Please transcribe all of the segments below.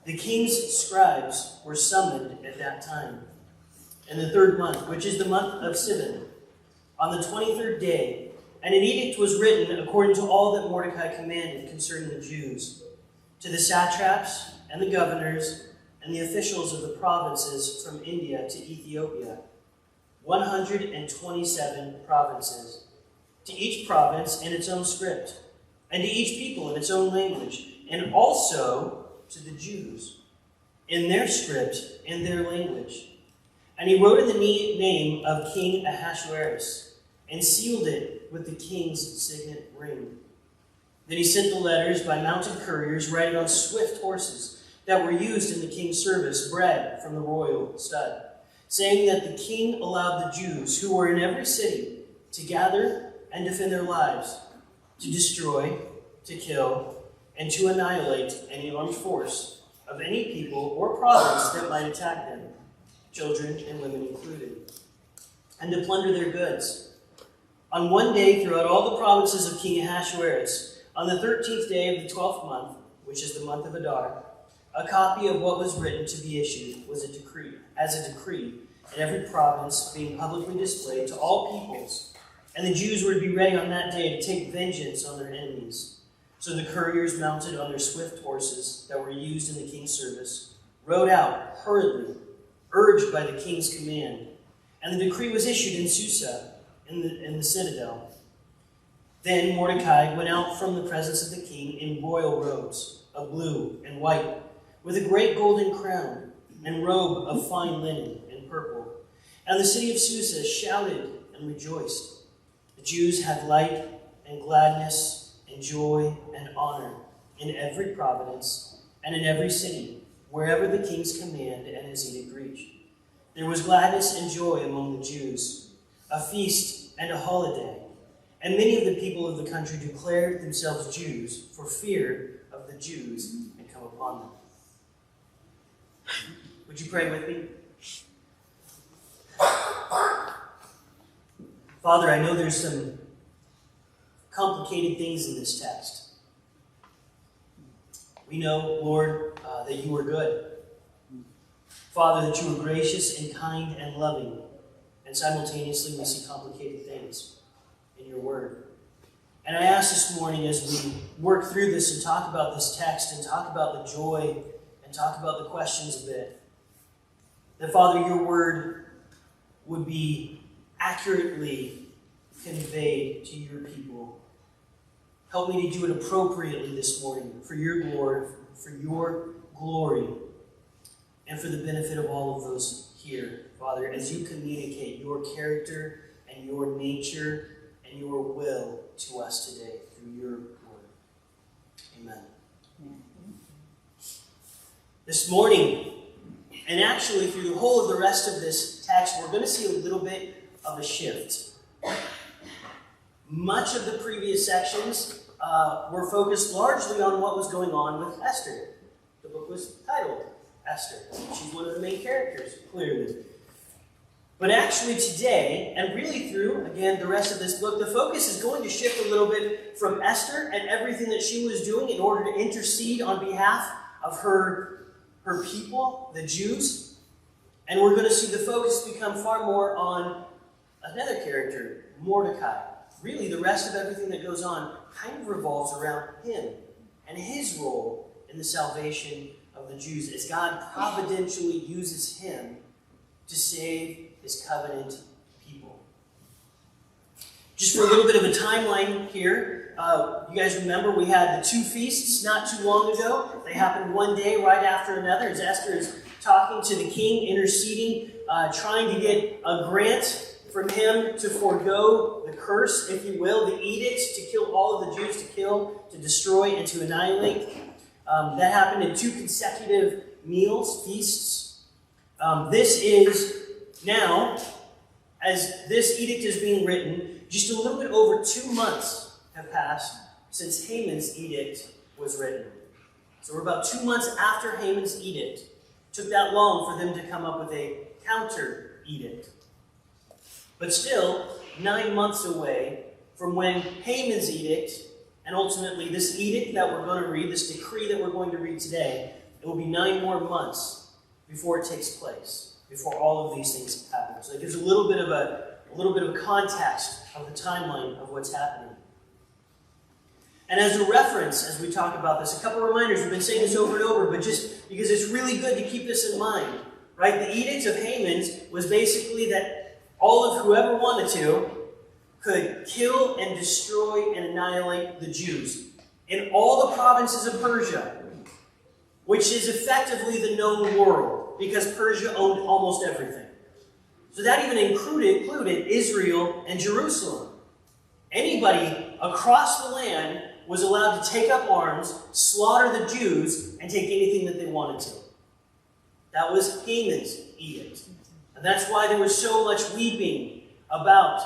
The king's scribes were summoned at that time. In the 3rd month, which is the month of Sivan, on the 23rd day, and an edict was written according to all that Mordecai commanded concerning the Jews, to the satraps and the governors and the officials of the provinces from India to Ethiopia, 127 provinces, to each province in its own script, and to each people in its own language, and also to the Jews, in their script, in their language. And he wrote in the name of King Ahasuerus, and sealed it with the king's signet ring. Then he sent the letters by mounted couriers riding on swift horses that were used in the king's service, bred from the royal stud, saying that the king allowed the Jews who were in every city to gather and defend their lives, to destroy, to kill, and to annihilate any armed force of any people or province that might attack them, children and women included, and to plunder their goods. On one day throughout all the provinces of King Ahasuerus, on the 13th day of the 12th month, which is the month of Adar, a copy of what was written to be issued was a decree, in every province being publicly displayed to all peoples, and the Jews were to be ready on that day to take vengeance on their enemies. So the couriers, mounted on their swift horses that were used in the king's service, rode out hurriedly, urged by the king's command. And the decree was issued in Susa, in the citadel. Then Mordecai went out from the presence of the king in royal robes of blue and white, with a great golden crown and robe of fine linen and purple. And the city of Susa shouted and rejoiced. The Jews had light and gladness and joy and honor in every province and in every city, wherever the king's command and his edict reached. There was gladness and joy among the Jews, a feast and a holiday, and many of the people of the country declared themselves Jews for fear of the Jews had come upon them. Would you pray with me? Father, I know there's some complicated things in this text. We know, Lord, that you are good. Father, that you are gracious and kind and loving. And simultaneously, we see complicated things in your word. And I ask this morning, as we work through this and talk about this text and talk about the joy and talk about the questions a bit, that, Father, your word would be accurately conveyed to your people. Help me to do it appropriately this morning for your glory, and for the benefit of all of those here, Father, as you communicate your character and your nature and your will to us today through your word. Amen. This morning, and actually through the whole of the rest of this text, we're going to see a little bit of a shift. Much of the previous sections were focused largely on what was going on with Esther. The book was titled Esther. She's one of the main characters, clearly. But actually today, and really through, again, the rest of this book, the focus is going to shift a little bit from Esther and everything that she was doing in order to intercede on behalf of her people, the Jews. And we're going to see the focus become far more on another character, Mordecai. Really, the rest of everything that goes on kind of revolves around him and his role in the salvation of the Jews, as God providentially uses him to save his covenant people. Just for a little bit of a timeline here, you guys remember we had the 2 feasts not too long ago. They happened one day right after another, as Esther is talking to the king, interceding, trying to get a grant from him to forego the curse, if you will, the edict to kill all of the Jews, to kill, to destroy, and to annihilate. That happened in 2 consecutive meals, feasts. This is now, as this edict is being written, just a little bit over 2 months have passed since Haman's edict was written. So we're about 2 months after Haman's edict. It took that long for them to come up with a counter edict. But still, 9 months away from when Haman's edict, and ultimately this edict that we're going to read, this decree that we're going to read today, it will be 9 more months before it takes place, before all of these things happen. So it gives a little bit of a context of the timeline of what's happening. And as a reference, as we talk about this, a couple of reminders. We've been saying this over and over, but just because it's really good to keep this in mind, right? The Edict of Haman was basically that all of whoever wanted to could kill and destroy and annihilate the Jews in all the provinces of Persia, which is effectively the known world, because Persia owned almost everything. So that even included Israel and Jerusalem. Anybody across the land was allowed to take up arms, slaughter the Jews, and take anything that they wanted to. That was Haman's edict. And that's why there was so much weeping about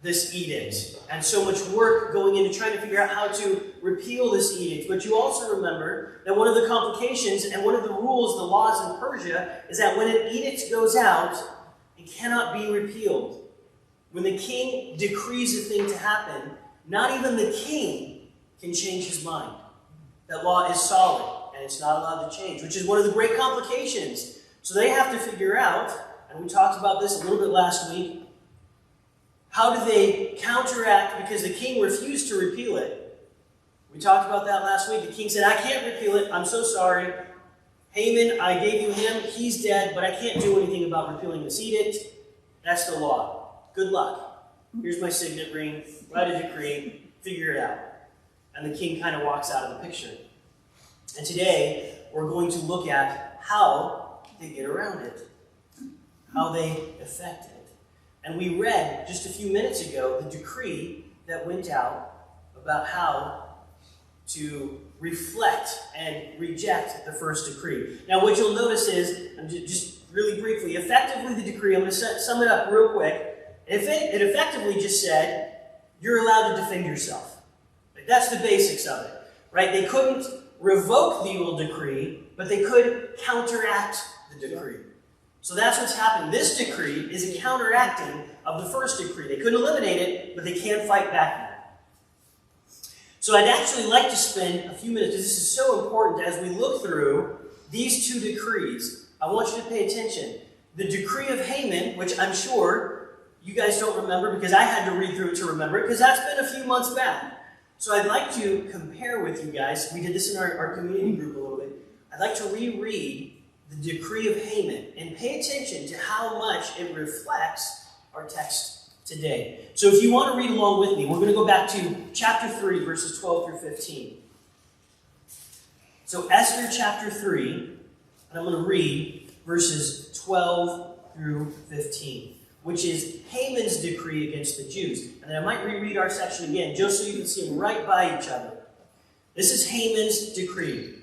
this edict, and so much work going into trying to figure out how to repeal this edict. But you also remember that one of the complications and one of the rules, the laws in Persia, is that when an edict goes out, it cannot be repealed. When the king decrees a thing to happen, not even the king can change his mind. That law is solid, and it's not allowed to change, which is one of the great complications. So they have to figure out, and we talked about this a little bit last week, how do they counteract, because the king refused to repeal it. We talked about that last week. The king said, I can't repeal it. I'm so sorry. Haman, I gave you him. He's dead, but I can't do anything about repealing this edict. That's the law. Good luck. Here's my signet ring. Write a decree. Figure it out. And the king kind of walks out of the picture. And today, we're going to look at how they get around it. How they effect it. And we read just a few minutes ago the decree that went out about how to reflect and reject the first decree. Now, what you'll notice is, just really briefly, effectively the decree, I'm going to sum it up real quick. It effectively just said, you're allowed to defend yourself. Like, that's the basics of it, right? They couldn't revoke the old decree, but they could counteract the decree. So that's what's happening. This decree is a counteracting of the first decree. They couldn't eliminate it, but they can fight back now. So I'd actually like to spend a few minutes, because this is so important as we look through these two decrees. I want you to pay attention. The decree of Haman, which I'm sure you guys don't remember, because I had to read through it to remember it, because that's been a few months back. So I'd like to compare with you guys. We did this in our community group a little bit. I'd like to reread the decree of Haman, and pay attention to how much it reflects our text today. So if you want to read along with me, we're going to go back to chapter 3, verses 12 through 15. So Esther chapter 3, and I'm going to read verses 12 through 15, which is Haman's decree against the Jews. And then I might reread our section again, just so you can see them right by each other. This is Haman's decree.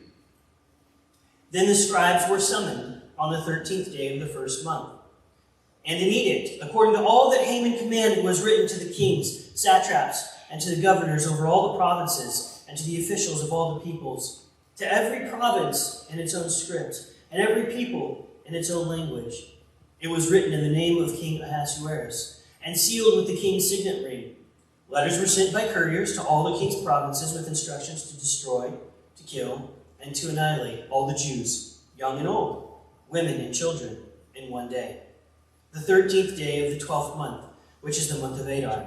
Then the scribes were summoned on the 13th day of the first month. And an edict, according to all that Haman commanded, was written to the kings, satraps, and to the governors over all the provinces, and to the officials of all the peoples, to every province in its own script, and every people in its own language. It was written in the name of King Ahasuerus, and sealed with the king's signet ring. Letters were sent by couriers to all the king's provinces with instructions to destroy, to kill, and to annihilate all the Jews, young and old, women and children, in one day. The 13th day of the 12th month, which is the month of Adar,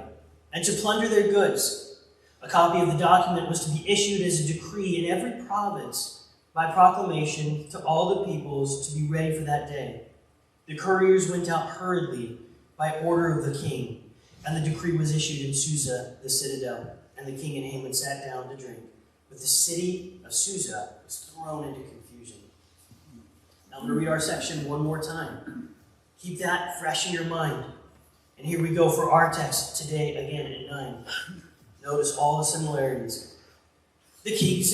and to plunder their goods. A copy of the document was to be issued as a decree in every province by proclamation to all the peoples to be ready for that day. The couriers went out hurriedly by order of the king, and the decree was issued in Susa, the citadel, and the king and Haman sat down to drink. But the city of Susa was thrown into confusion. Now I'm going to read our section one more time. Keep that fresh in your mind. And here we go for our text today again at 9. Notice all the similarities. The king's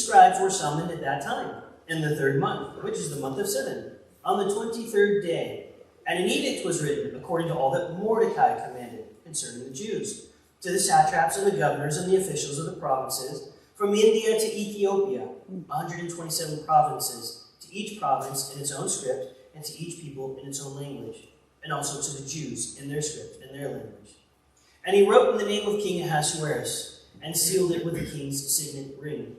scribes were summoned at that time, in the 3rd month, which is the month of Sivan, on the 23rd day. And an edict was written, according to all that Mordecai commanded concerning the Jews, to the satraps and the governors and the officials of the provinces, from India to Ethiopia, 127 provinces, to each province in its own script, and to each people in its own language, and also to the Jews in their script and their language. And he wrote in the name of King Ahasuerus, and sealed it with the king's signet ring.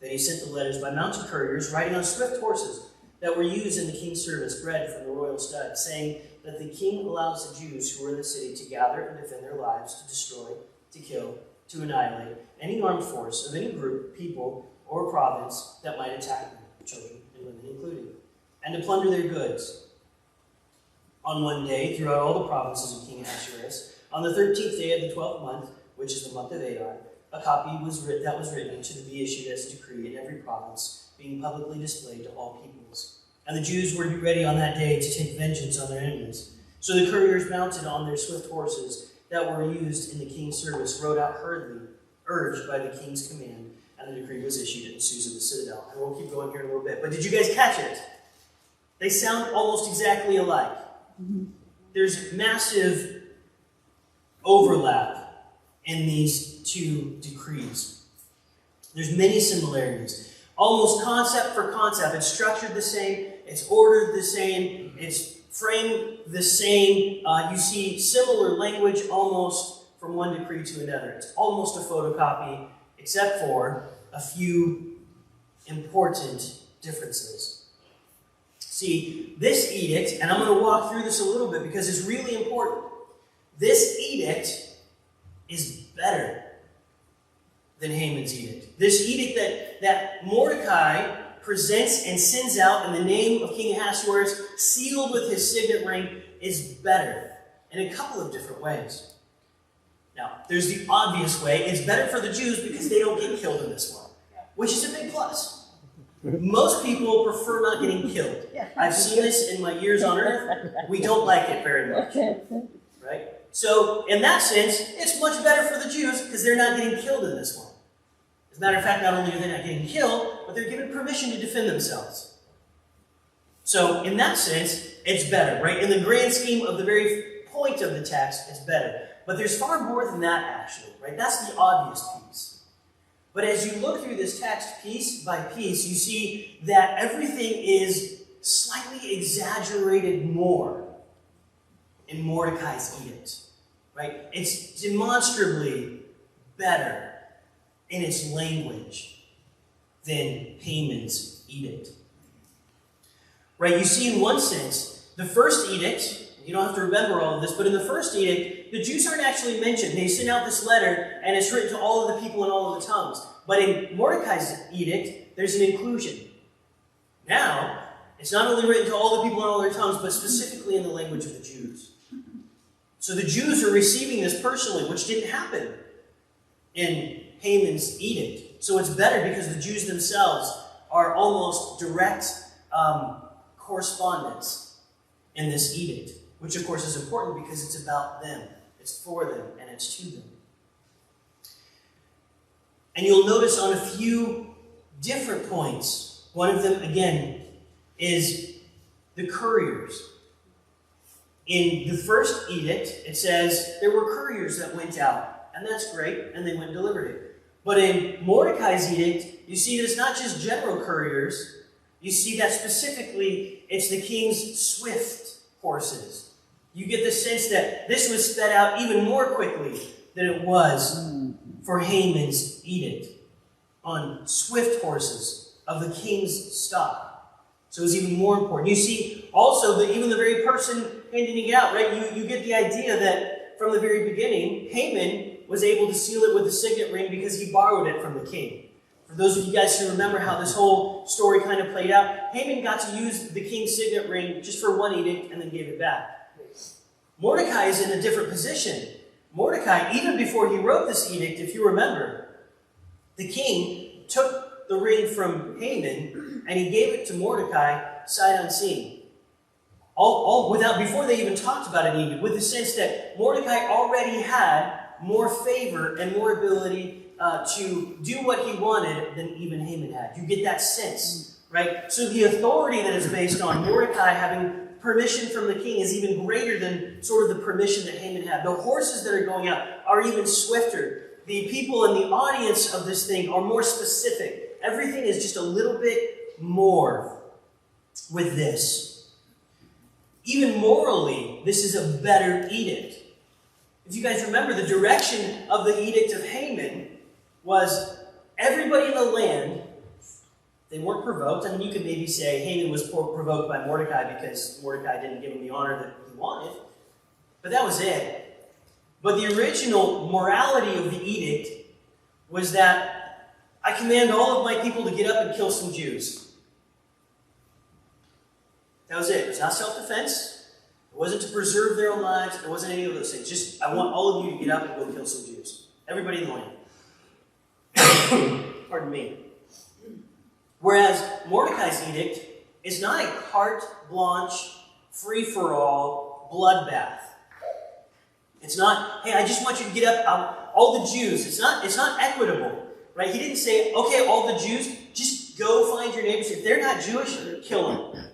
Then he sent the letters by mounted couriers riding on swift horses that were used in the king's service, bred from the royal stud, saying that the king allows the Jews who were in the city to gather and defend their lives, to destroy, to kill, to annihilate any armed force of any group, people, or province that might attack them, children and women included, and to plunder their goods. On one day, throughout all the provinces of King Ahasuerus, on the 13th day of the 12th month, which is the month of Adar, a copy that was written to be issued as a decree in every province, being publicly displayed to all peoples. And the Jews were to be ready on that day to take vengeance on their enemies. So the couriers, mounted on their swift horses that were used in the king's service, rode out hurriedly, urged by the king's command, and the decree was issued at Susa the citadel. And we'll keep going here in a little bit. But did you guys catch it? They sound almost exactly alike. There's massive overlap in these two decrees. There's many similarities. Almost concept for concept. It's structured the same. It's ordered the same. It's framed the same. You see similar language almost from one decree to another. It's almost a photocopy, except for a few important differences. See, this edict, and I'm going to walk through this a little bit because it's really important. This edict is better than Haman's edict. This edict that Mordecai presents and sends out in the name of King Ahasuerus, sealed with his signet ring, is better in a couple of different ways. Now, there's the obvious way. It's better for the Jews because they don't get killed in this one, which is a big plus. Most people prefer not getting killed. I've seen this in my years on earth. We don't like it very much. Right? So, in that sense, it's much better for the Jews because they're not getting killed in this one. As a matter of fact, not only are they not getting killed, but they're given permission to defend themselves. So, in that sense, it's better, right? In the grand scheme of the very point of the text, it's better. But there's far more than that, actually, right? That's the obvious piece. But as you look through this text piece by piece, you see that everything is slightly exaggerated more in Mordecai's edict, right? It's demonstrably better in its language than Haman's edict. Right? You see, in one sense, the first edict, you don't have to remember all of this, but in the first edict, the Jews aren't actually mentioned. They send out this letter, and it's written to all of the people in all of the tongues. But in Mordecai's edict, there's an inclusion. Now, it's not only written to all the people in all their tongues, but specifically in the language of the Jews. So the Jews are receiving this personally, which didn't happen in Haman's edict. So it's better because the Jews themselves are almost direct correspondence in this edict, which of course is important because it's about them. It's for them and it's to them. And you'll notice on a few different points, one of them, again, is the couriers. In the first edict, it says there were couriers that went out, and that's great, and they went and delivered it. But in Mordecai's edict, you see that it's not just general couriers. You see that specifically it's the king's swift horses. You get the sense that this was sped out even more quickly than it was for Haman's edict on swift horses of the king's stock. So it was even more important. You see also that even the very person handing it out, right? You get the idea that from the very beginning, Haman was able to seal it with a signet ring because he borrowed it from the king. For those of you guys who remember how this whole story kind of played out, Haman got to use the king's signet ring just for one edict and then gave it back. Mordecai is in a different position. Mordecai, even before he wrote this edict, if you remember, the king took the ring from Haman and he gave it to Mordecai sight unseen. Before they even talked about an edict, with the sense that Mordecai already had more favor and more ability to do what he wanted than even Haman had. You get that sense, right? So the authority that is based on Mordecai having permission from the king is even greater than sort of the permission that Haman had. The horses that are going out are even swifter. The people in the audience of this thing are more specific. Everything is just a little bit more with this. Even morally, this is a better edict. If you guys remember, the direction of the edict of Haman was everybody in the land They weren't provoked. I mean, you could maybe say Haman was provoked by Mordecai because Mordecai didn't give him the honor that he wanted. But that was it. But the original morality of the edict was that I command all of my people to get up and kill some Jews. That was it. It was not self-defense. It wasn't to preserve their own lives. It wasn't any of those things. Just, I want all of you to get up and go kill some Jews. Everybody in the land. Pardon me. Whereas Mordecai's edict is not a carte blanche, free-for-all bloodbath. It's not, hey, I just want you to get up, all the Jews. It's not equitable, right? He didn't say, okay, all the Jews, just go find your neighbors. If they're not Jewish, kill them.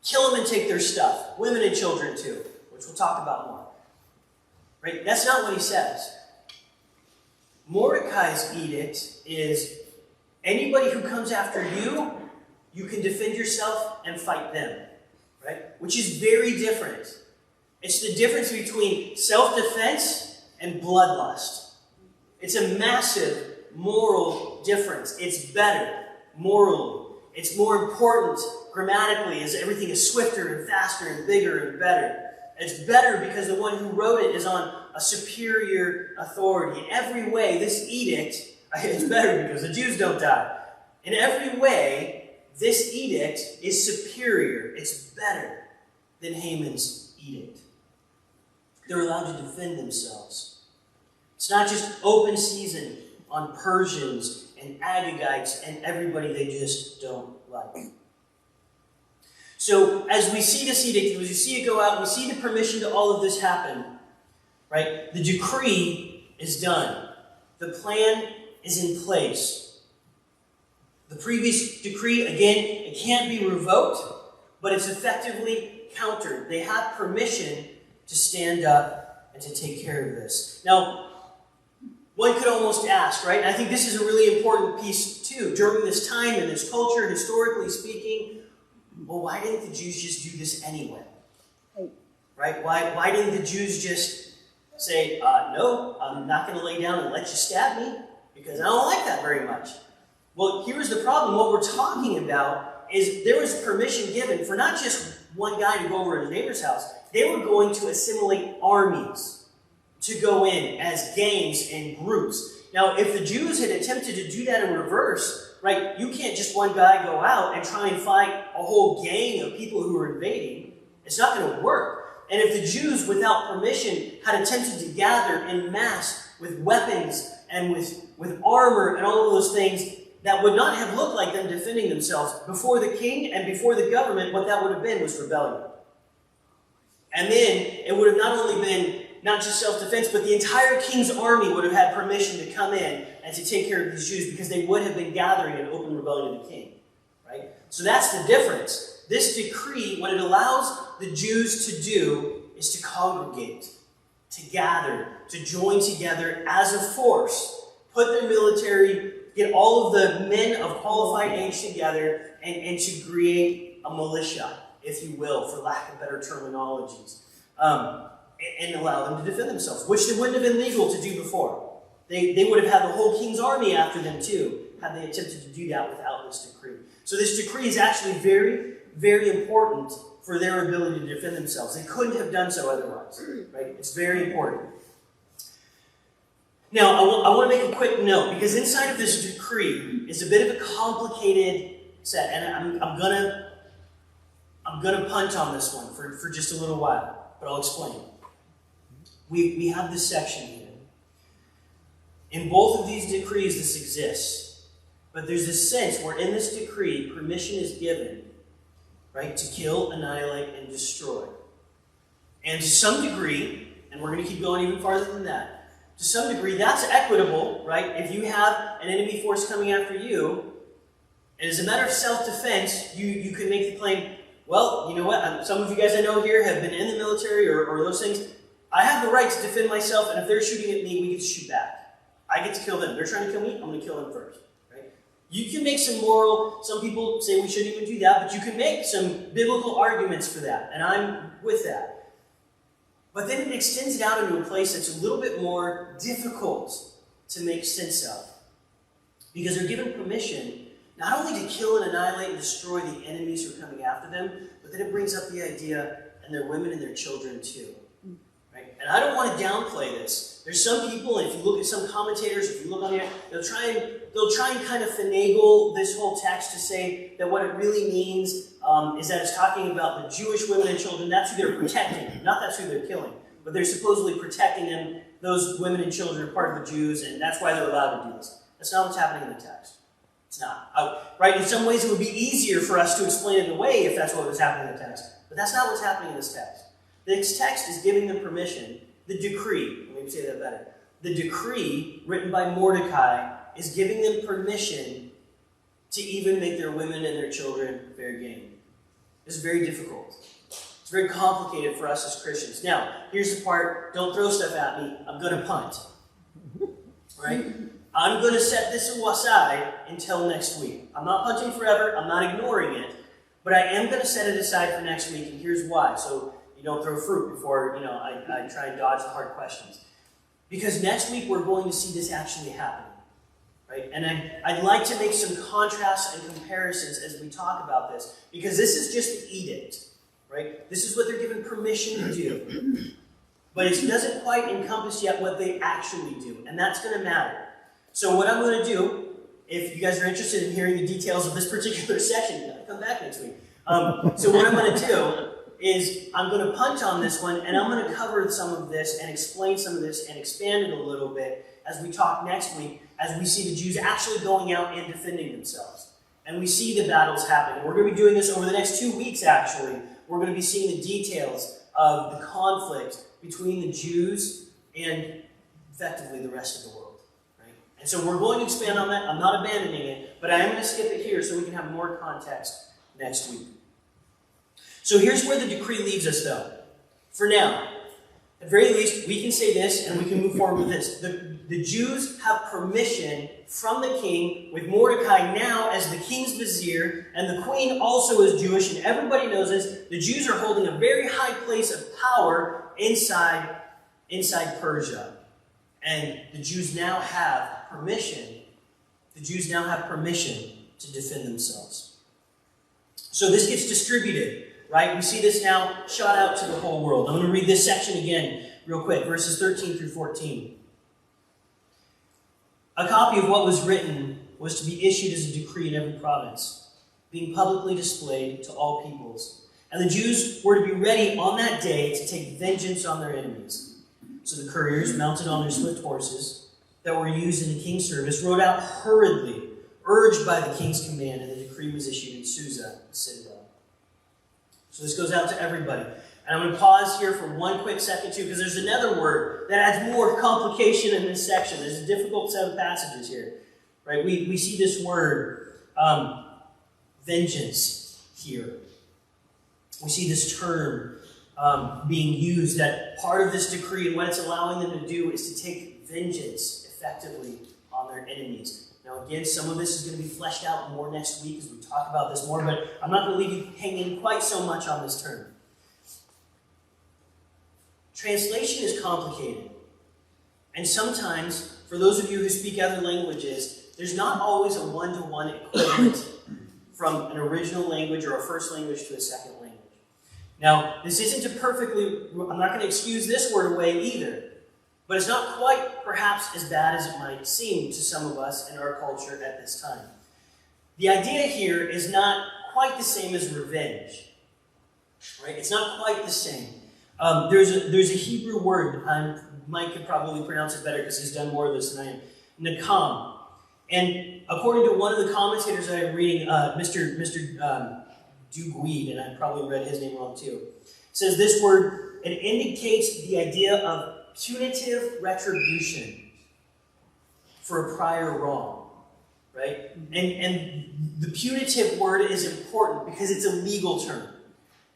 Kill them and take their stuff. Women and children too, which we'll talk about more. Right? That's not what he says. Mordecai's edict is anybody who comes after you, you can defend yourself and fight them. Right? Which is very different. It's the difference between self-defense and bloodlust. It's a massive moral difference. It's better morally. It's more important grammatically as everything is swifter and faster and bigger and better. It's better because the one who wrote it is on a superior authority. In every way, this edict, it's better because the Jews don't die. In every way, this edict is superior. It's better than Haman's edict. They're allowed to defend themselves. It's not just open season on Persians and Agagites and everybody they just don't like. So as we see this edict, as we see it go out, we see the permission to all of this happen, right? The decree is done. The plan is in place. The previous decree, again, it can't be revoked, but it's effectively countered. They have permission to stand up and to take care of this. Now, one could almost ask, right? And I think this is a really important piece too. During this time in this culture, historically speaking, well, why didn't the Jews just do this anyway? Right? Why didn't the Jews just say, no, I'm not going to lay down and let you stab me because I don't like that very much? Well, here's the problem. What we're talking about is there was permission given for not just one guy to go over to his neighbor's house. They were going to assimilate armies to go in as gangs and groups. Now, if the Jews had attempted to do that in reverse, right, you can't just one guy go out and try and fight a whole gang of people who are invading. It's not going to work. And if the Jews, without permission, had attempted to gather en masse with weapons and with armor and all of those things, that would not have looked like them defending themselves. Before the king and before the government, what that would have been was rebellion. And then it would have not only been not just self-defense, but the entire king's army would have had permission to come in and to take care of these Jews because they would have been gathering in open rebellion to the king. Right? So that's the difference. This decree, what it allows the Jews to do is to congregate, to gather, to join together as a force, put their military, get all of the men of qualified age together and to create a militia, if you will, for lack of better terminologies. And allow them to defend themselves, which they wouldn't have been legal to do before. They would have had the whole king's army after them too, had they attempted to do that without this decree. So this decree is actually very, very important for their ability to defend themselves. They couldn't have done so otherwise. Right? It's very important. Now, I want to make a quick note, because inside of this decree is a bit of a complicated set, and I'm gonna punt on this one for just a little while, but I'll explain. We have this section here. In both of these decrees, this exists. But there's this sense where in this decree, permission is given, right, to kill, annihilate, and destroy. And to some degree, and we're going to keep going even farther than that, to some degree, that's equitable, right? If you have an enemy force coming after you, and as a matter of self-defense, you can make the claim, well, you know what, some of you guys I know here have been in the military or those things. I have the right to defend myself, and if they're shooting at me, we get to shoot back. I get to kill them. They're trying to kill me, I'm going to kill them first. Right? You can make some some people say we shouldn't even do that, but you can make some biblical arguments for that, and I'm with that. But then it extends it out into a place that's a little bit more difficult to make sense of. Because they're given permission not only to kill and annihilate and destroy the enemies who are coming after them, but then it brings up the idea, and their women and their children too. Right? And I don't want to downplay this. There's some people, and if you look at some commentators, if you look on here, they'll try and kind of finagle this whole text to say that what it really means is that it's talking about the Jewish women and children. That's who they're protecting, not that's who they're killing. But they're supposedly protecting them. Those women and children are part of the Jews, and that's why they're allowed to do this. That's not what's happening in the text. It's not. Right? In some ways, it would be easier for us to explain it away if that's what was happening in the text. But that's not what's happening in this text. This text is giving them permission. The decree, let me say that better. The decree written by Mordecai is giving them permission to even make their women and their children fair game. It's very difficult. It's very complicated for us as Christians. Now, here's the part, don't throw stuff at me. I'm going to punt. Right? I'm going to set this aside until next week. I'm not punting forever. I'm not ignoring it. But I am going to set it aside for next week, and here's why. So you don't throw fruit before, I try and dodge the hard questions. Because next week we're going to see this actually happening. Right? And I'd like to make some contrasts and comparisons as we talk about this. Because this is just the edict. Right? This is what they're given permission to do. But it doesn't quite encompass yet what they actually do. And that's going to matter. So what I'm going to do, if you guys are interested in hearing the details of this particular section, come back next week. So what I'm going to do is I'm going to punt on this one, and I'm going to cover some of this and explain some of this and expand it a little bit as we talk next week, as we see the Jews actually going out and defending themselves. And we see the battles happening. We're going to be doing this over the next 2 weeks, actually. We're going to be seeing the details of the conflict between the Jews and effectively the rest of the world. Right? And so we're going to expand on that. I'm not abandoning it, but I am going to skip it here so we can have more context next week. So here's where the decree leaves us, though. For now, at the very least, we can say this and we can move forward with this. The Jews have permission from the king, with Mordecai now as the king's vizier, and the queen also is Jewish, and everybody knows this. The Jews are holding a very high place of power inside Persia. And the Jews now have permission. The Jews now have permission to defend themselves. So this gets distributed. Right? We see this now shot out to the whole world. I'm going to read this section again real quick, verses 13 through 14. A copy of what was written was to be issued as a decree in every province, being publicly displayed to all peoples. And the Jews were to be ready on that day to take vengeance on their enemies. So the couriers, mounted on their swift horses that were used in the king's service, rode out hurriedly, urged by the king's command, and the decree was issued in Susa, the citadel. So this goes out to everybody. And I'm going to pause here for one quick second, too, because there's another word that adds more complication in this section. There's a difficult set of passages here. Right? We see this word, vengeance, here. We see this term being used, that part of this decree and what it's allowing them to do is to take vengeance effectively on their enemies. Now, again, some of this is going to be fleshed out more next week as we talk about this more, but I'm not going to leave you hanging quite so much on this term. Translation is complicated. And sometimes, for those of you who speak other languages, there's not always a one-to-one equivalent from an original language or a first language to a second language. Now, this isn't I'm not going to excuse this word away either. But it's not quite, perhaps, as bad as it might seem to some of us in our culture at this time. The idea here is not quite the same as revenge. Right? It's not quite the same. There's a Hebrew word. Mike could probably pronounce it better because he's done more of this than I am. Nakam. And according to one of the commentators that I'm reading, Mr. Duguid, and I probably read his name wrong too, says this word, it indicates the idea of punitive retribution for a prior wrong, right? And the punitive word is important because it's a legal term.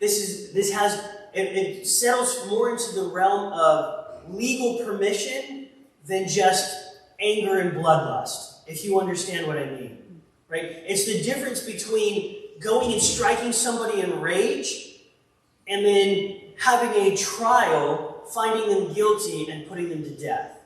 It settles more into the realm of legal permission than just anger and bloodlust, if you understand what I mean, right? It's the difference between going and striking somebody in rage and then having a trial, finding them guilty, and putting them to death.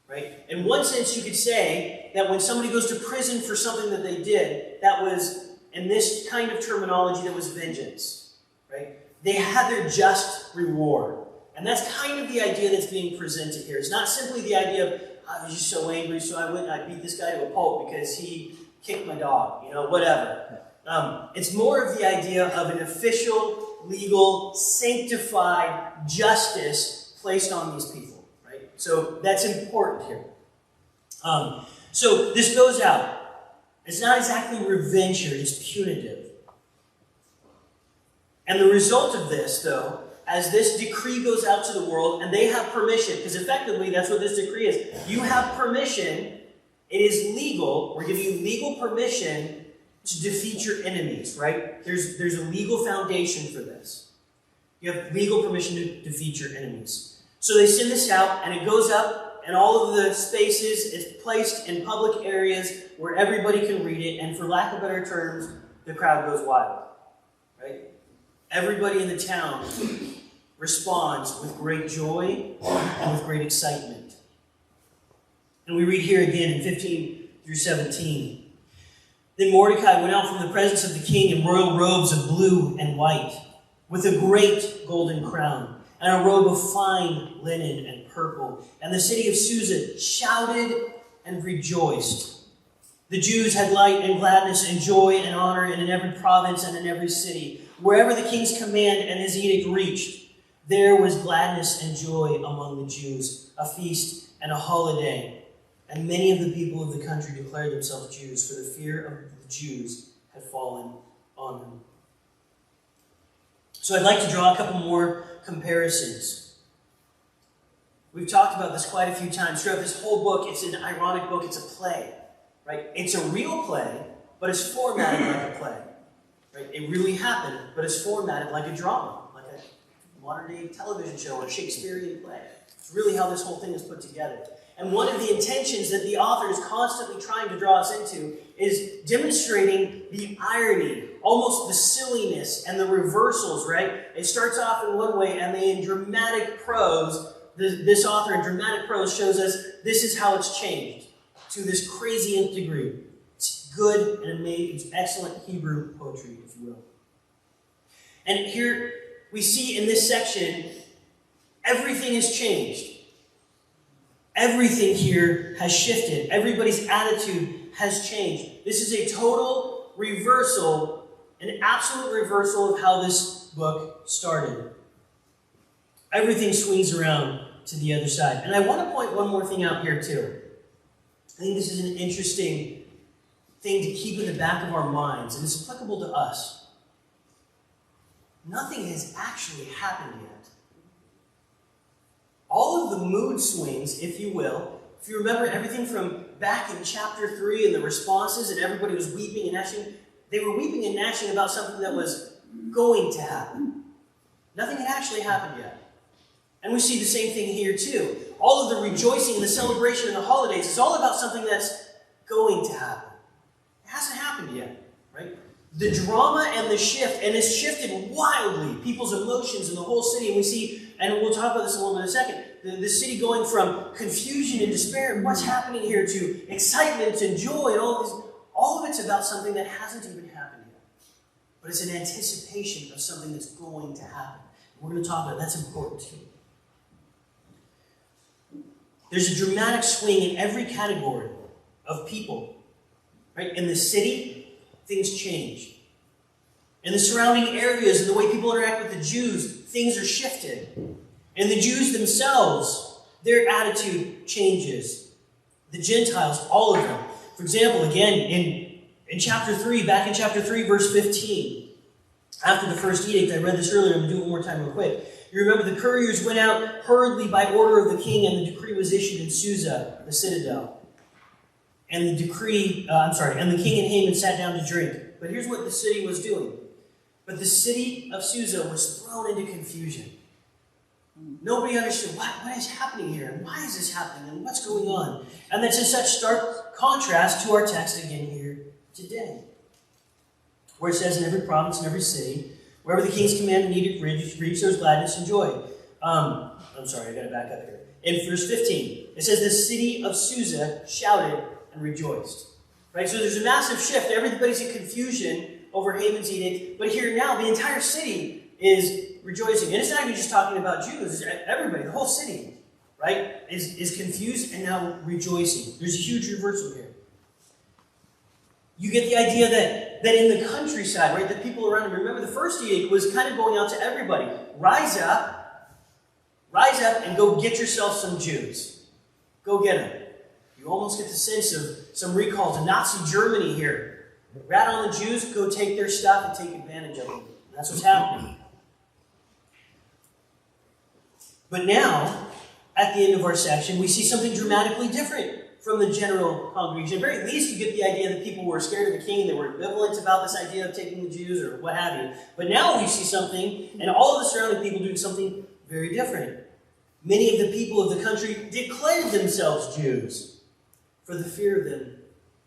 right? In one sense, you could say that when somebody goes to prison for something that they did, that was, in this kind of terminology, that was vengeance, right? They had their just reward. And that's kind of the idea that's being presented here. It's not simply the idea of, I was just so angry, so I beat this guy to a pulp because he kicked my dog, whatever. It's more of the idea of an official, legal, sanctified justice placed on these people, right? So that's important here. So this goes out. It's not exactly revenge here, it's punitive. And the result of this, though, as this decree goes out to the world, and they have permission, because effectively that's what this decree is. You have permission, it is legal, we're giving you legal permission to defeat your enemies, right? There's a legal foundation for this. You have legal permission to defeat your enemies. So they send this out, and it goes up, and all of the spaces, it's placed in public areas where everybody can read it, and for lack of better terms, the crowd goes wild, right? Everybody in the town responds with great joy and with great excitement. And we read here again in 15 through 17. Then Mordecai went out from the presence of the king in royal robes of blue and white, with a great golden crown, and a robe of fine linen and purple. And the city of Susa shouted and rejoiced. The Jews had light and gladness and joy and honor, and in every province and in every city. Wherever the king's command and his edict reached, there was gladness and joy among the Jews, a feast and a holiday. And many of the people of the country declared themselves Jews, for the fear of the Jews had fallen on them. So I'd like to draw a couple more comparisons. We've talked about this quite a few times. Throughout this whole book, it's an ironic book. It's a play, right? It's a real play, but it's formatted like a play. Right? It really happened, but it's formatted like a drama, like a modern-day television show or a Shakespearean play. It's really how this whole thing is put together. And one of the intentions that the author is constantly trying to draw us into is demonstrating the irony, almost the silliness and the reversals, right? It starts off in one way, and then in dramatic prose, this author in dramatic prose shows us this is how it's changed to this crazy nth degree. Good and amazing, it's excellent Hebrew poetry, if you will. And here we see in this section, everything has changed. Everything here has shifted. Everybody's attitude has changed. This is a total reversal, an absolute reversal of how this book started. Everything swings around to the other side. And I want to point one more thing out here too. I think this is an interesting thing to keep in the back of our minds, and it's applicable to us. Nothing has actually happened yet. All of the mood swings, if you will, if you remember everything from back in chapter 3 and the responses, and everybody was weeping and gnashing, they were weeping and gnashing about something that was going to happen. Nothing had actually happened yet. And we see the same thing here too. All of the rejoicing and the celebration and the holidays is all about something that's going to happen. It hasn't happened yet, right? The drama and the shift, and it's shifted wildly, people's emotions in the whole city. And we see, and we'll talk about this a little bit in a second, the city going from confusion and despair, what's happening here, to excitement and joy, and all of it's about something that hasn't even happened yet. But it's an anticipation of something that's going to happen. We're going to talk about it. That's important too. There's a dramatic swing in every category of people. Right? In the city, things change. In the surrounding areas and the way people interact with the Jews, things are shifted. And the Jews themselves, their attitude changes. The Gentiles, all of them. For example, again, in chapter 3, back in chapter 3, verse 15, after the first edict, I read this earlier, I'm going to do it one more time real quick. You remember the couriers went out hurriedly by order of the king, and the decree was issued in Susa, the citadel. And the and the king and Haman sat down to drink. But here's what the city was doing. But the city of Susa was thrown into confusion. Nobody understood what is happening here, and why is this happening, and what's going on. And that's in such stark contrast to our text again here today, where it says in every province and every city, wherever the king's command and edict reached, there was gladness and joy. I got to back up here. In verse 15, It says the city of Susa shouted and rejoiced. Right? So there's a massive shift. Everybody's in confusion over Haman's edict. But here now, the entire city is rejoicing. And it's not even just talking about Jews. Everybody, the whole city, right, is confused and now rejoicing. There's a huge reversal here. You get the idea that in the countryside, right, the people around him, remember the first edict was kind of going out to everybody. Rise up and go get yourself some Jews. Go get them. You almost get the sense of some recall to Nazi Germany here. Rat on the Jews, go take their stuff and take advantage of them. And that's what's happening. But now, at the end of our section, we see something dramatically different from the general congregation. At the very least, you get the idea that people were scared of the king, they were ambivalent about this idea of taking the Jews or what have you. But now we see something, and all of the surrounding people doing something very different. Many of the people of the country declared themselves Jews, for the fear of them,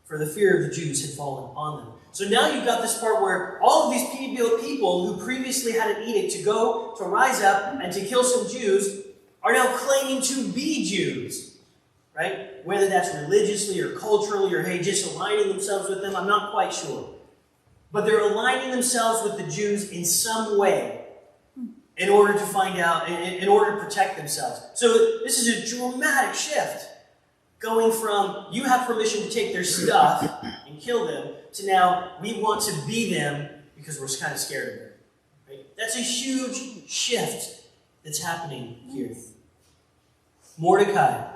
for the fear of the Jews had fallen on them. So now you've got this part where all of these people who previously had an edict to rise up and to kill some Jews are now claiming to be Jews. Right? Whether that's religiously or culturally or, hey, just aligning themselves with them, I'm not quite sure. But they're aligning themselves with the Jews in some way in order to find out, in order to protect themselves. So this is a dramatic shift. Going from, you have permission to take their stuff and kill them, to now, we want to be them because we're kind of scared of them. Right? That's a huge shift that's happening here. Mordecai.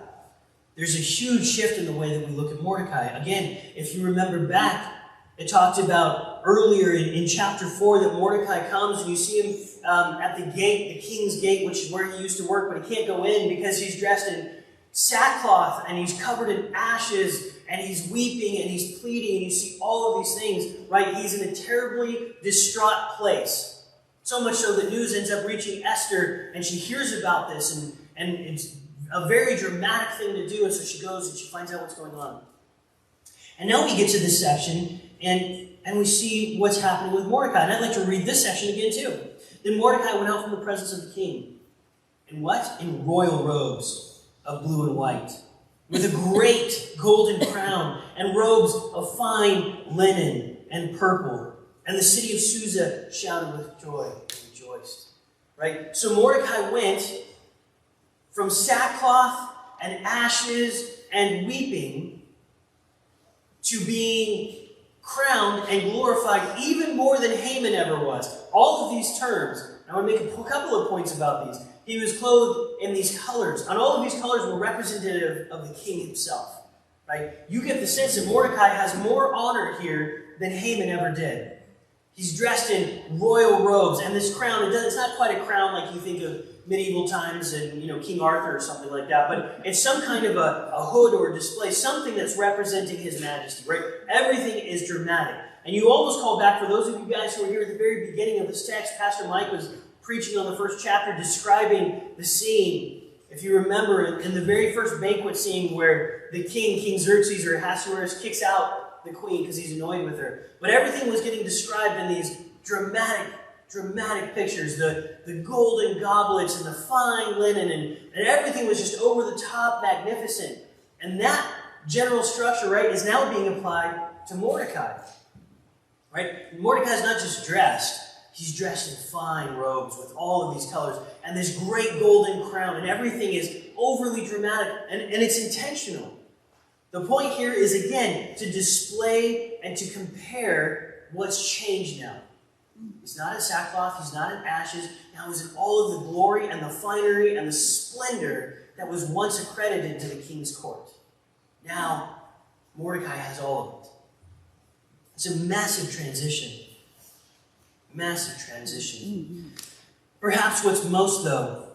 There's a huge shift in the way that we look at Mordecai. Again, if you remember back, it talked about earlier in chapter 4 that Mordecai comes and you see him at the gate, the king's gate, which is where he used to work, but he can't go in because he's dressed in sackcloth and he's covered in ashes and he's weeping and he's pleading and you see all of these things, right? He's in a terribly distraught place. So much so that news ends up reaching Esther and she hears about this and it's a very dramatic thing to do, and so she goes and she finds out what's going on. And now we get to this section and we see what's happening with Mordecai. And I'd like to read this section again too. Then Mordecai went out from the presence of the king. In what? In royal robes of blue and white, with a great golden crown and robes of fine linen and purple. And the city of Susa shouted with joy and rejoiced. Right? So Mordecai went from sackcloth and ashes and weeping to being crowned and glorified even more than Haman ever was. All of these terms, I want to make a couple of points about these. He was clothed in these colors, and all of these colors were representative of the king himself. Right? You get the sense that Mordecai has more honor here than Haman ever did. He's dressed in royal robes, and this crown, it's not quite a crown like you think of medieval times and King Arthur or something like that, but it's some kind of a hood or a display, something that's representing his majesty, right? Everything is dramatic. And you almost call back, for those of you guys who were here at the very beginning of this text, Pastor Mike was preaching on the first chapter, describing the scene. If you remember, in the very first banquet scene where the King Xerxes or Ahasuerus, kicks out the queen because he's annoyed with her. But everything was getting described in these dramatic pictures. The golden goblets and the fine linen and everything was just over the top magnificent. And that general structure, right, is now being applied to Mordecai. Right? Mordecai's not just dressed. He's dressed in fine robes with all of these colors and this great golden crown, and everything is overly dramatic, and it's intentional. The point here is, again, to display and to compare what's changed now. He's not in sackcloth, he's not in ashes, now he's in all of the glory and the finery and the splendor that was once accredited to the king's court. Now, Mordecai has all of it. It's a massive transition. Massive transition. Perhaps what's most, though,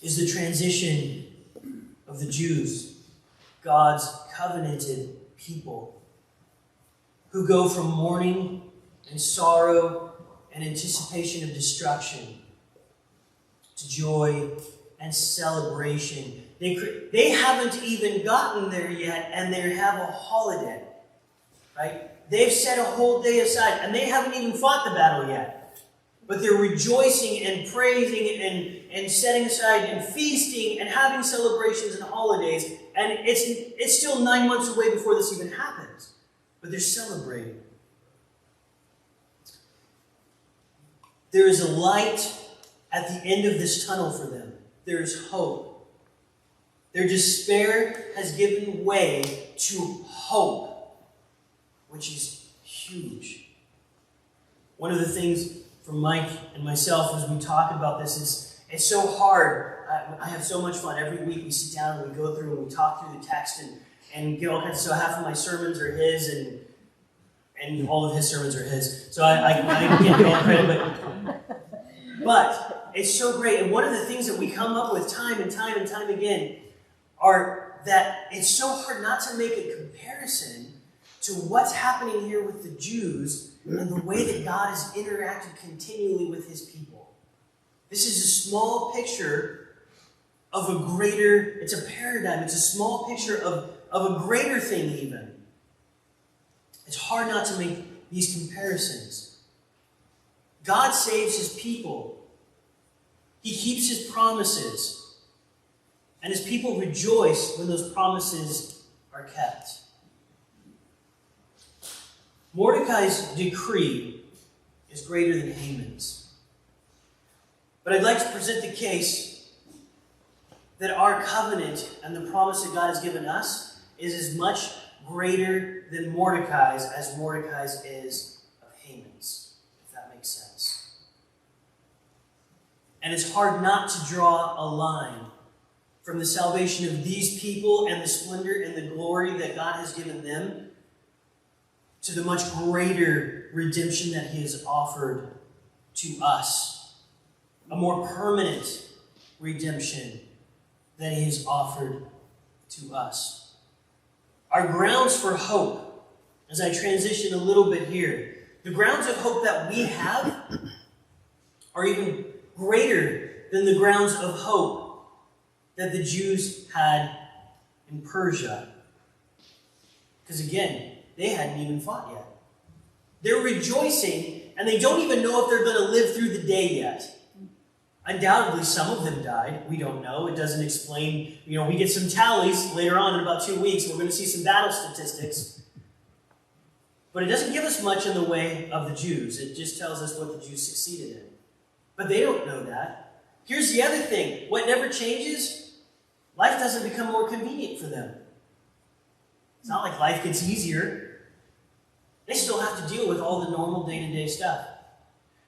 is the transition of the Jews, God's covenanted people, who go from mourning and sorrow and anticipation of destruction to joy and celebration. They haven't even gotten there yet, and they have a holiday, right? They've set a whole day aside, and they haven't even fought the battle yet. but they're rejoicing and praising and setting aside and feasting and having celebrations and holidays. And it's still 9 months away before this even happens. But they're celebrating. There is a light at the end of this tunnel for them. There is hope. Their despair has given way to hope, which is huge. One of the things for Mike and myself as we talk about this is it's so hard. I have so much fun. Every week we sit down and we go through and we talk through the text and get all kinds of, so half of my sermons are his and all of his sermons are his. So I can't get all the credit, but it's so great. And one of the things that we come up with time and time and time again are that it's so hard not to make a comparison to what's happening here with the Jews and the way that God has interacted continually with his people. This is a small picture of a greater, it's a paradigm, it's a small picture of a greater thing even. It's hard not to make these comparisons. God saves his people. He keeps his promises. And his people rejoice when those promises are kept. Mordecai's decree is greater than Haman's. But I'd like to present the case that our covenant and the promise that God has given us is as much greater than Mordecai's as Mordecai's is of Haman's, if that makes sense. And it's hard not to draw a line from the salvation of these people and the splendor and the glory that God has given them to the much greater redemption that he has offered to us. A more permanent redemption that he has offered to us. Our grounds for hope, as I transition a little bit here, the grounds of hope that we have are even greater than the grounds of hope that the Jews had in Persia. Because again, they hadn't even fought yet. They're rejoicing, and they don't even know if they're going to live through the day yet. Undoubtedly, some of them died. We don't know. It doesn't explain. We get some tallies later on in about 2 weeks. We're going to see some battle statistics. But it doesn't give us much in the way of the Jews. It just tells us what the Jews succeeded in. But they don't know that. Here's the other thing. What never changes, life doesn't become more convenient for them. It's not like life gets easier. They still have to deal with all the normal day-to-day stuff.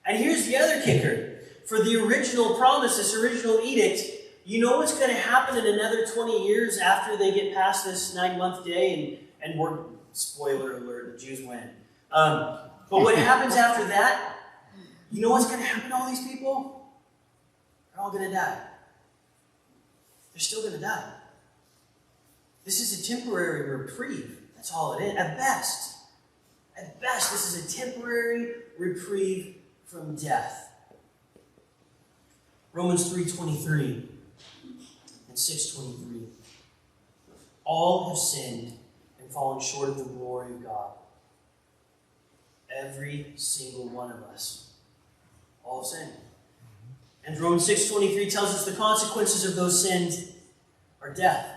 And here's the other kicker. For the original promise, this original edict, you know what's going to happen in another 20 years after they get past this 9-month day? And we're, spoiler alert, the Jews win. But what happens after that? You know what's going to happen to all these people? They're all going to die. They're still going to die. This is a temporary reprieve. That's all it is. At best, this is a temporary reprieve from death. Romans 3:23 and 6:23. All have sinned and fallen short of the glory of God. Every single one of us. All have sinned. And Romans 6:23 tells us the consequences of those sins are death.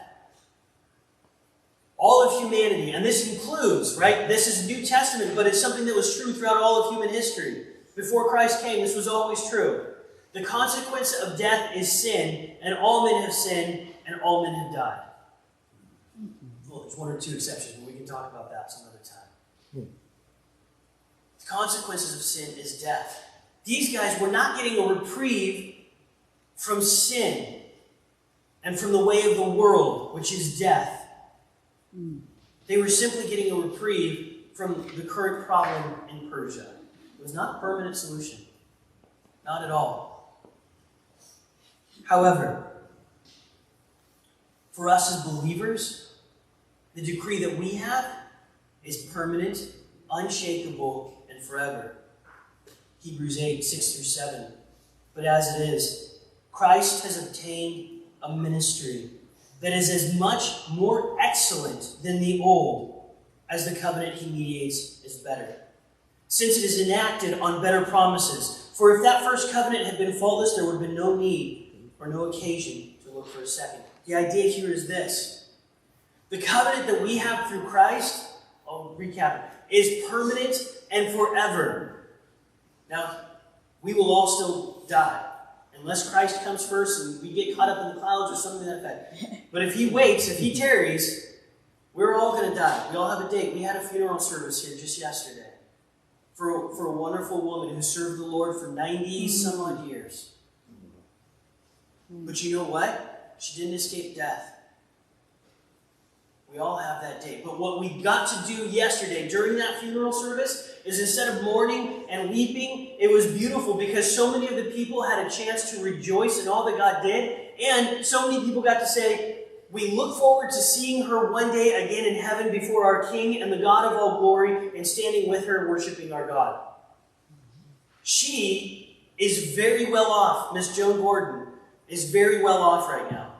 All of humanity, and this includes, right? This is New Testament, but it's something that was true throughout all of human history. Before Christ came, this was always true. The consequence of death is sin, and all men have sinned, and all men have died. Well, there's one or two exceptions, but we can talk about that some other time. The consequences of sin is death. These guys were not getting a reprieve from sin and from the way of the world, which is death. They were simply getting a reprieve from the current problem in Persia. It was not a permanent solution. Not at all. However, for us as believers, the decree that we have is permanent, unshakable, and forever. Hebrews 8:6-7. But as it is, Christ has obtained a ministry that is as much more excellent than the old, as the covenant he mediates is better. since it is enacted on better promises. For if that first covenant had been faultless, there would have been no need or no occasion to look for a second. The idea here is this. The covenant that we have through Christ, I'll recap it, is permanent and forever. Now, we will all still die. Unless Christ comes first and we get caught up in the clouds or something like that. But if he waits, if he tarries, we're all going to die. We all have a date. We had a funeral service here just yesterday for a wonderful woman who served the Lord for 90 some odd years. But you know what? She didn't escape death. We all have that date. But what we got to do yesterday during that funeral service is instead of mourning and weeping, it was beautiful because so many of the people had a chance to rejoice in all that God did. And so many people got to say, we look forward to seeing her one day again in heaven before our King and the God of all glory and standing with her and worshiping our God. She is very well off. Miss Joan Gordon is very well off right now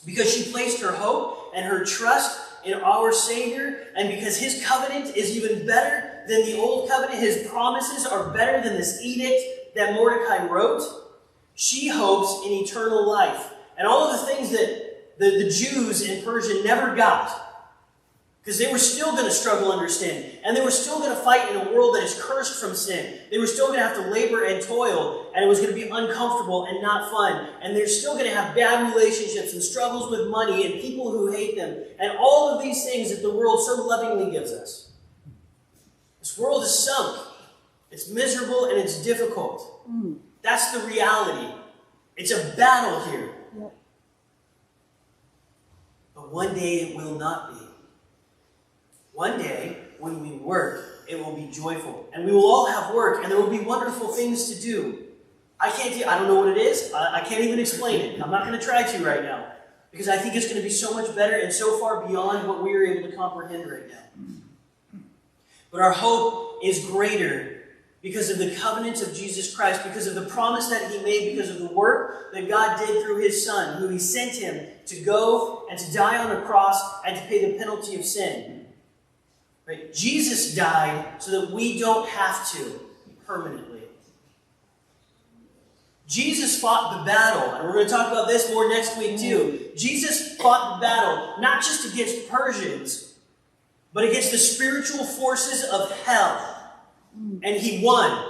because she placed her hope and her trust in our Savior, and because his covenant is even better than the old covenant, his promises are better than this edict that Mordecai wrote, she hopes in eternal life. And all of the things that the Jews in Persia never got, because they were still going to struggle under sin, and they were still going to fight in a world that is cursed from sin. They were still going to have to labor and toil, and it was going to be uncomfortable and not fun. And they're still going to have bad relationships and struggles with money and people who hate them, and all of these things that the world so lovingly gives us. This world is sunk. It's miserable and it's difficult. That's the reality. It's a battle here. But one day it will not be. One day, when we work, it will be joyful. And we will all have work, and there will be wonderful things to do. I don't know what it is. I can't even explain it. I'm not going to try to right now. Because I think it's going to be so much better and so far beyond what we are able to comprehend right now. But our hope is greater because of the covenant of Jesus Christ, because of the promise that he made, because of the work that God did through his Son, who he sent him to go and to die on a cross and to pay the penalty of sin. Right? Jesus died so that we don't have to permanently. Jesus fought the battle, and we're going to talk about this more next week too. Jesus fought the battle not just against Persians, but against the spiritual forces of hell. And he won,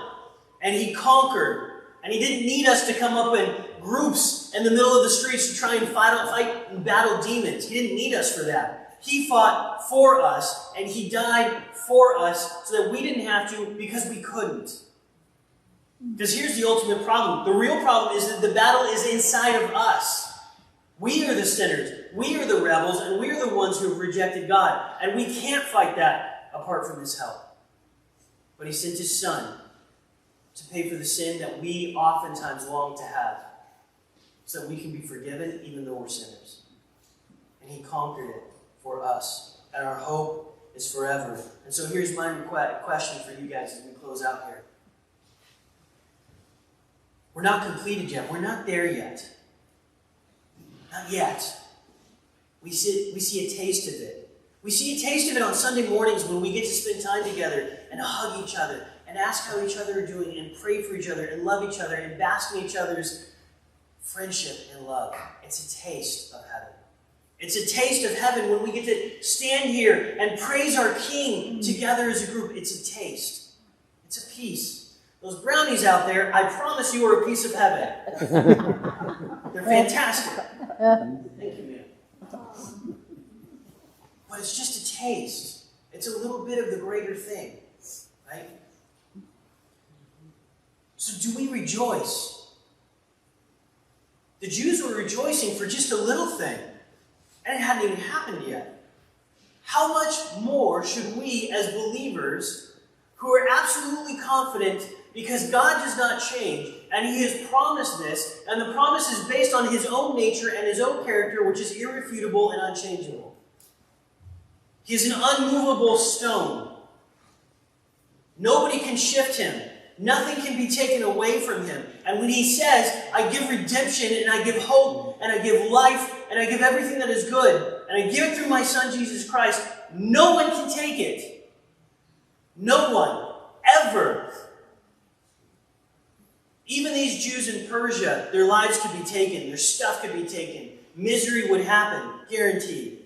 and he conquered, and he didn't need us to come up in groups in the middle of the streets to try and fight and battle demons. He didn't need us for that. He fought for us, and he died for us so that we didn't have to because we couldn't. Because here's the ultimate problem. The real problem is that the battle is inside of us. We are the sinners. We are the rebels, and we are the ones who have rejected God. And we can't fight that apart from his help. But he sent his Son to pay for the sin that we oftentimes long to have, so that we can be forgiven even though we're sinners. And he conquered it for us. And our hope is forever. And so here's my question for you guys as we close out here. We're not completed yet. We're not there yet. Not yet. We see a taste of it. We see a taste of it on Sunday mornings when we get to spend time together and hug each other and ask how each other are doing and pray for each other and love each other and bask in each other's friendship and love. It's a taste of heaven. It's a taste of heaven when we get to stand here and praise our King together as a group. It's a taste. It's a piece. Those brownies out there, I promise you, are a piece of heaven. They're fantastic. Thank you, man. But it's just a taste. It's a little bit of the greater thing, right? So do we rejoice? The Jews were rejoicing for just a little thing, and it hadn't even happened yet. How much more should we as believers, who are absolutely confident because God does not change, and he has promised this, and the promise is based on his own nature and his own character, which is irrefutable and unchangeable. He is an unmovable stone. Nobody can shift him. Nothing can be taken away from him. And when he says, I give redemption, and I give hope, and I give life, and I give everything that is good, and I give it through my Son, Jesus Christ, no one can take it. No one. ever. Even these Jews in Persia, their lives could be taken, their stuff could be taken. Misery would happen, guaranteed.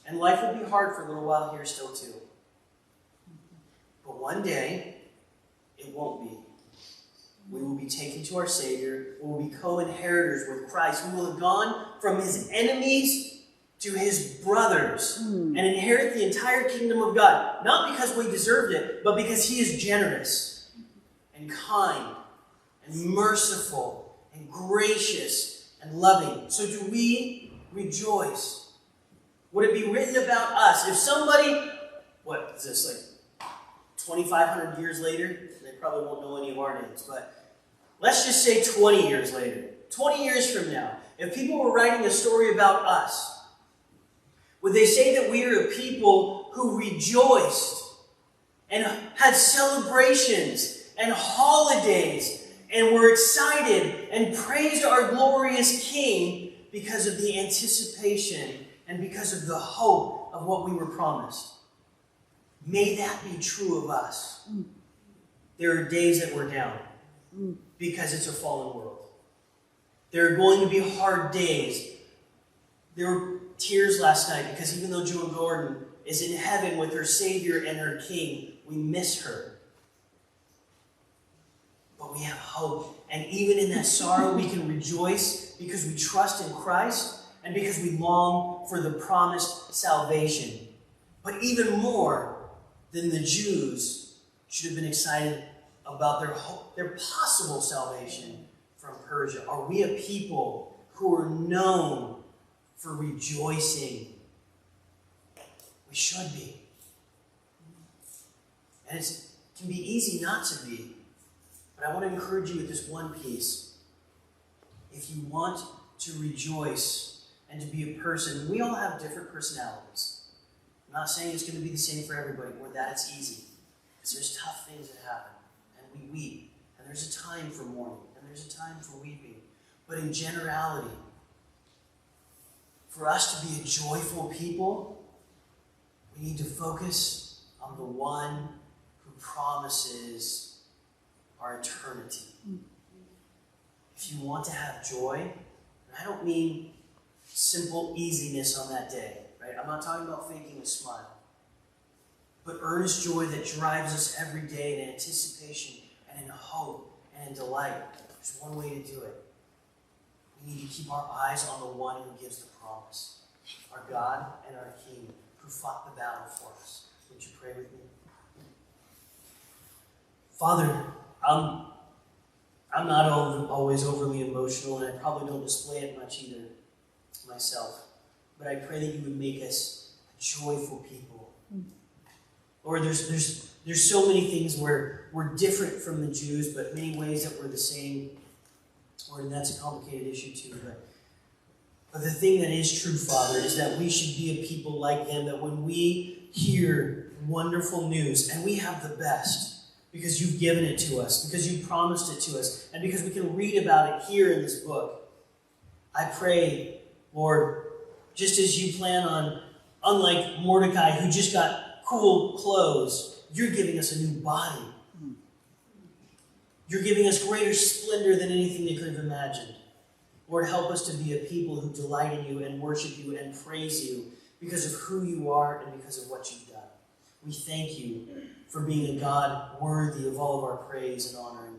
And life will be hard for a little while here still too. But one day, it won't be. We will be taken to our Savior. We will be co-inheritors with Christ. We will have gone from his enemies to his brothers and inherit the entire kingdom of God. Not because we deserved it, but because he is generous and kind and merciful and gracious and loving. So do we rejoice? Would it be written about us if somebody, what is this, like 2,500 years later? They probably won't know any of our names, but let's just say 20 years later, 20 years from now, if people were writing a story about us, would they say that we are a people who rejoiced and had celebrations and holidays and were excited and praised our glorious King because of the anticipation and because of the hope of what we were promised? May that be true of us. There are days that we're down because it's a fallen world. There are going to be hard days. There were tears last night because even though Jewel Gordon is in heaven with her Savior and her King, we miss her. But we have hope. And even in that sorrow, we can rejoice because we trust in Christ and because we long for the promised salvation. But even more than the Jews should have been excited about their possible salvation from Persia. Are we a people who are known for rejoicing? We should be. And it can be easy not to be. But I want to encourage you with this one piece. If you want to rejoice and to be a person, we all have different personalities. I'm not saying it's going to be the same for everybody or that it's easy. Because there's tough things that happen. And we weep. And there's a time for mourning. And there's a time for weeping. But in generality, for us to be a joyful people, we need to focus on the one who promises our eternity. If you want to have joy, and I don't mean simple easiness on that day, right? I'm not talking about faking a smile. But earnest joy that drives us every day in anticipation and in hope and in delight. There's one way to do it. We need to keep our eyes on the one who gives the promise. Our God and our King who fought the battle for us. Would you pray with me? Father, I'm not always overly emotional, and I probably don't display it much either myself. But I pray that you would make us a joyful people. Lord, there's so many things where we're different from the Jews, but many ways that we're the same. Lord, and that's a complicated issue too. But the thing that is true, Father, is that we should be a people like them, that when we hear wonderful news, and we have the best, because you've given it to us, because you promised it to us, and because we can read about it here in this book, I pray, Lord, just as you plan on, unlike Mordecai, who just got cool clothes, you're giving us a new body. You're giving us greater splendor than anything they could have imagined. Lord, help us to be a people who delight in you and worship you and praise you because of who you are and because of what you've done. We thank you for being a God worthy of all of our praise and honor and